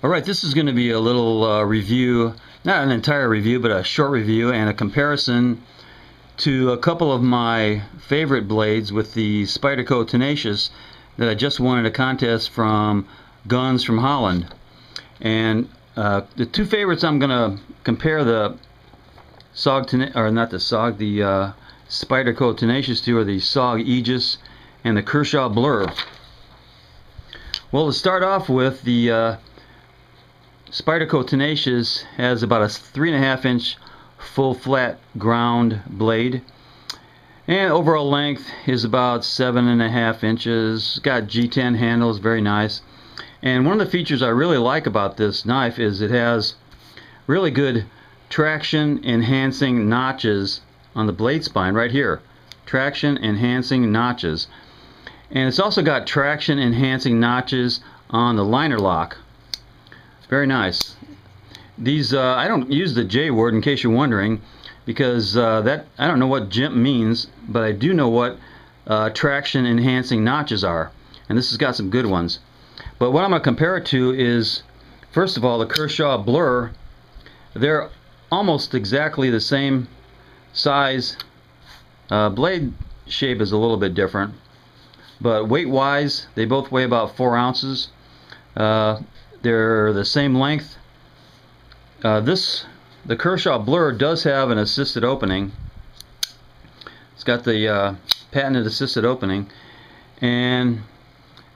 Alright, this is going to be a little review, not an entire review, but a short review and a comparison to a couple of my favorite blades with the Spyderco Tenacious that I just won in a contest from Guns from Holland. And the two favorites I'm going to compare the Spyderco Tenacious to are the SOG Aegis and the Kershaw Blur. Well, to start off with, the Spyderco Tenacious has about a 3.5 inch full flat ground blade, and overall length is about 7.5 inches. Got G10 handles, very nice. And one of the features I really like about this knife is it has really good traction enhancing notches on the blade spine right here. Traction enhancing notches. And it's also got traction enhancing notches on the liner lock. Very nice. These I don't use the J word in case you're wondering, because that I don't know what GIMP means, but I do know what traction enhancing notches are, and this has got some good ones. But what I'm going to compare it to is, first of all, the Kershaw Blur. They're almost exactly the same size. Blade shape is a little bit different, but weight wise they both weigh about 4 ounces. They're the same length. The Kershaw Blur does have an assisted opening. It's got the patented assisted opening, and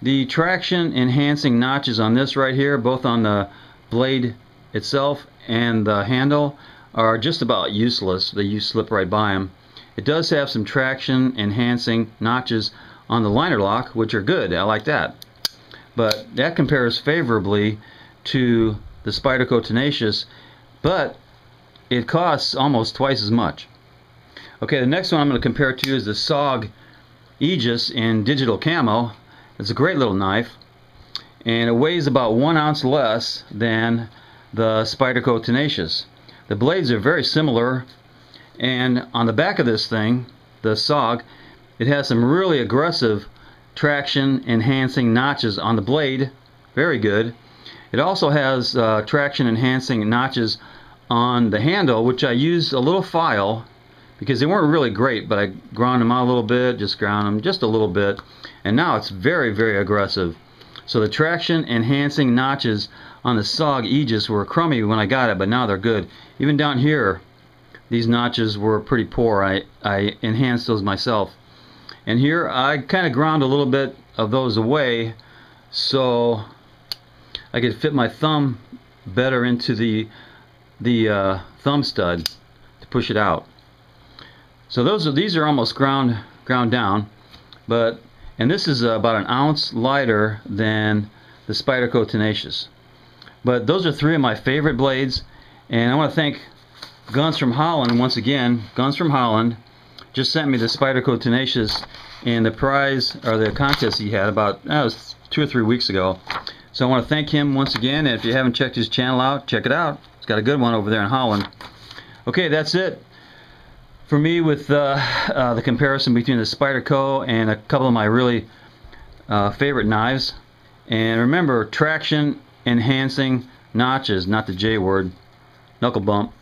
the traction enhancing notches on this right here, both on the blade itself and the handle, are just about useless. You slip right by them. It does have some traction enhancing notches on the liner lock, which are good. I like that. But that compares favorably to the Spyderco Tenacious, but it costs almost twice as much. Okay, the next one I'm going to compare it to is the SOG Aegis in digital camo. It's a great little knife, and it weighs about 1 ounce less than the Spyderco Tenacious. The blades are very similar, and on the back of this thing, the SOG, it has some really aggressive traction enhancing notches on the blade. Very good. It also has traction enhancing notches on the handle, which I used a little file because they weren't really great, but I ground them out a little bit, just ground them just a little bit, and now it's very, very aggressive. So the traction enhancing notches on the SOG Aegis were crummy when I got it, but now they're good. Even down here, these notches were pretty poor. I enhanced those myself. And here I kind of ground a little bit of those away so I could fit my thumb better into the thumb stud to push it out. So these are almost ground down, and this is about 1 ounce lighter than the Spyderco Tenacious. But those are 3 of my favorite blades, and I want to thank Guns from Holland once again. Guns from Holland just sent me the Spyderco Tenacious in the prize, or the contest he had about, it was 2 or 3 weeks ago. So I want to thank him once again, and if you haven't checked his channel out, check it out. It's got a good one over there in Holland. Okay, that's it for me with the comparison between the Spyderco and a couple of my really favorite knives. And remember, traction enhancing notches, not the J word. Knuckle bump.